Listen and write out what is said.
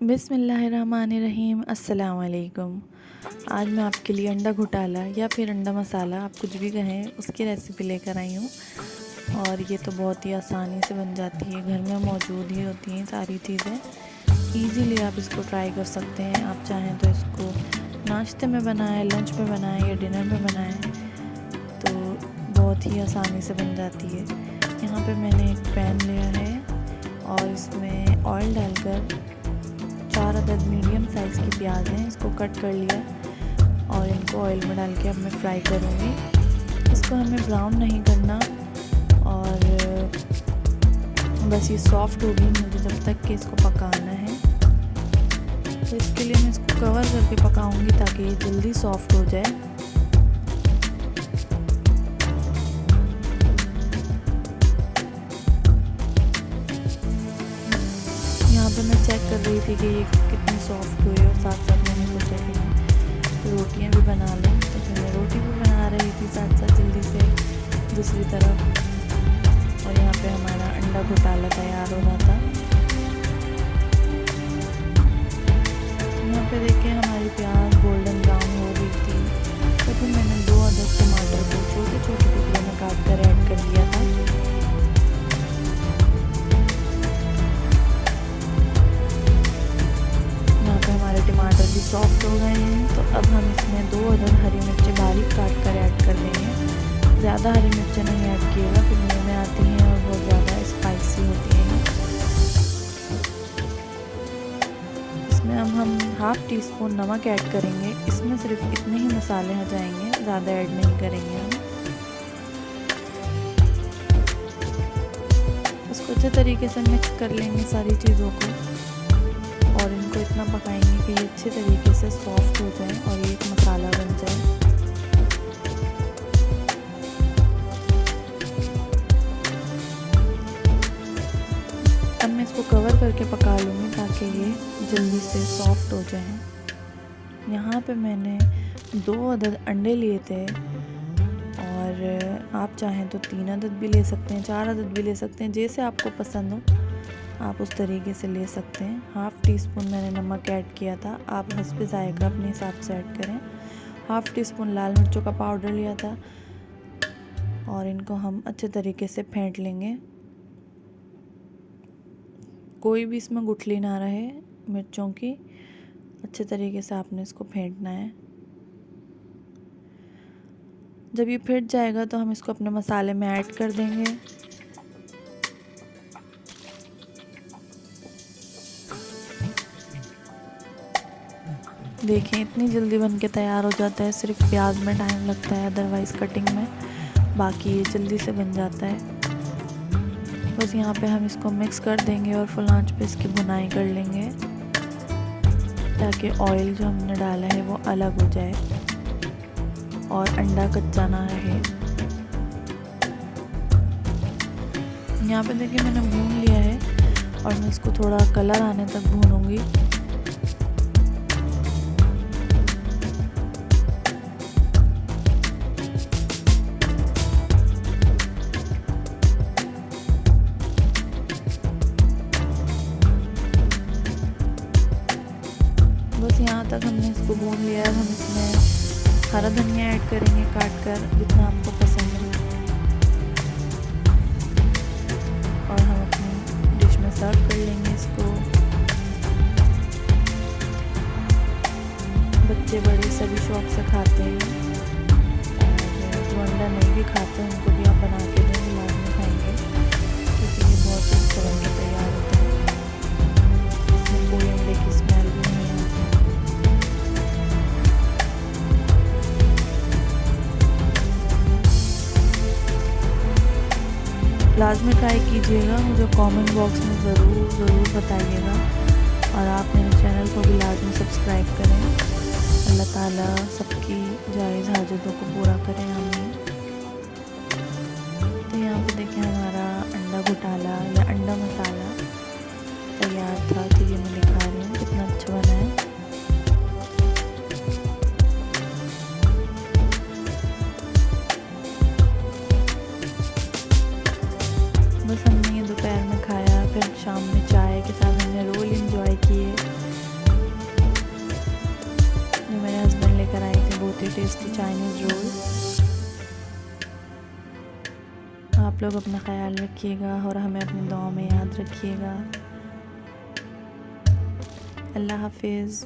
बिस्मिल्लाहिर्रहमानिर्रहीम। अस्सलाम वालेकुम। आज मैं आपके लिए अंडा घोटाला या फिर अंडा मसाला, आप कुछ भी कहें, उसकी रेसिपी लेकर आई हूँ। और ये तो बहुत ही आसानी से बन जाती है, घर में मौजूद ही होती हैं सारी चीज़ें। इजीली आप इसको ट्राई कर सकते हैं। आप चाहें तो इसको नाश्ते में बनाएं, लंच में बनाएं या डिनर में बनाएं, तो बहुत ही आसानी से बन जाती है। यहाँ पे मैंने एक पैन लिया है और इसमें ऑयल डालकर 4 अदद मीडियम साइज़ की प्याज हैं, इसको कट कर लिया और इनको ऑयल में डाल के अब मैं फ्राई करूँगी। इसको हमें ब्राउन नहीं करना और बस ये सॉफ्ट होगी मुझे जब तक कि इसको पकाना है। तो इसके लिए मैं इसको कवर करके पकाऊंगी ताकि ये जल्दी सॉफ्ट हो जाए। यहाँ पे मैं चेक कर रही थी कि ये कितनी सॉफ्ट हुई और साथ साथ मैंने सोचा कि रोटियाँ भी बना लें, तो फिर मैं रोटी भी बना रही थी साथ साथ जल्दी से दूसरी तरफ। और यहाँ पे हमारा अंडा घोटाला तैयार हो रहा था। यहाँ पे देखिए हमारी प्याज गोल्डन ब्राउन हो रही थी, तो फिर मैंने 2 अदद टमाटर को छोटे छोटे टुकड़ों में काट कर ऐड कर दिया था। टमाटर भी सॉफ्ट हो गए हैं, तो अब हम इसमें 2 अदद हरी मिर्चें बारीक काट कर ऐड कर देंगे। ज़्यादा हरी मिर्चें नहीं ऐड किएगा, फिर मुंह में आती हैं और बहुत ज़्यादा स्पाइसी होती हैं। इसमें अब हम हाफ़ टी स्पून नमक ऐड करेंगे। इसमें सिर्फ इतने ही मसाले हो जाएंगे, ज़्यादा ऐड नहीं करेंगे हम। इसको अच्छे तरीके से मिक्स कर लेंगे सारी चीज़ों को और इनको इतना पकाएंगे कि ये अच्छे तरीके से सॉफ्ट हो जाए और ये एक मसाला बन जाए। अब मैं इसको कवर करके पका लूँगी ताकि ये जल्दी से सॉफ्ट हो जाए। यहाँ पे मैंने 2 अदद अंडे लिए थे और आप चाहें तो 3 अदद भी ले सकते हैं, 4 अदद भी ले सकते हैं, जैसे आपको पसंद हो आप उस तरीके से ले सकते हैं। हाफ़ टी स्पून मैंने नमक ऐड किया था, आप हस्बे जायका अपने हिसाब से ऐड करें। हाफ़ टी स्पून लाल मिर्चों का पाउडर लिया था और इनको हम अच्छे तरीके से फेंट लेंगे। कोई भी इसमें गुठली ना रहे मिर्चों की, अच्छे तरीके से आपने इसको फेंटना है। जब ये फेंट जाएगा तो हम इसको अपने मसाले में ऐड कर देंगे। देखें इतनी जल्दी बन के तैयार हो जाता है, सिर्फ प्याज में टाइम लगता है, अदरवाइज़ कटिंग में बाकी ये जल्दी से बन जाता है। बस यहाँ पे हम इसको मिक्स कर देंगे और फुल आंच पे इसकी भुनाई कर लेंगे ताकि ऑयल जो हमने डाला है वो अलग हो जाए और अंडा कच्चा ना रहे। यहाँ पे देखिए मैंने भून लिया है और मैं इसको थोड़ा कलर आने तक भूनूंगी। बस यहाँ तक हमने इसको भून लिया है। हम इसमें हरा धनिया ऐड करेंगे काट कर, जितना आपको पसंद है, और हम अपनी डिश में सर्व कर लेंगे इसको। बच्चे बड़े सभी शौक से खाते हैं और जो अंडा नहीं भी खाते हैं उनको भी आप बना के दें, लाजमी खाएंगे क्योंकि ये बहुत ही अच्छा बन के तैयार होता है। इसमें कोई अंडे की स्मेल भी नहीं आती। लाजमी ट्राई कीजिएगा, मुझे कमेंट बॉक्स में ज़रूर बताइएगा और आप मेरे चैनल को भी लाजमी सब्सक्राइब करें। अल्लाह ताला सबकी जायज़ हाजतों को पूरा करें, आमीन। तो यहाँ पे देखें हमारा अंडा घोटाला या अंडा मसाला तैयार था, तो ये मैं दिखा रही हूँ कितना अच्छा बना है। बस हमने ये दोपहर में खाया, फिर शाम में चाय के साथ हमने रोल एंजॉय किए। Tasty Chinese roll. आप लोग अपना ख्याल रखिएगा और हमें अपनी दुआओं में याद रखिएगा। अल्लाह हाफिज़।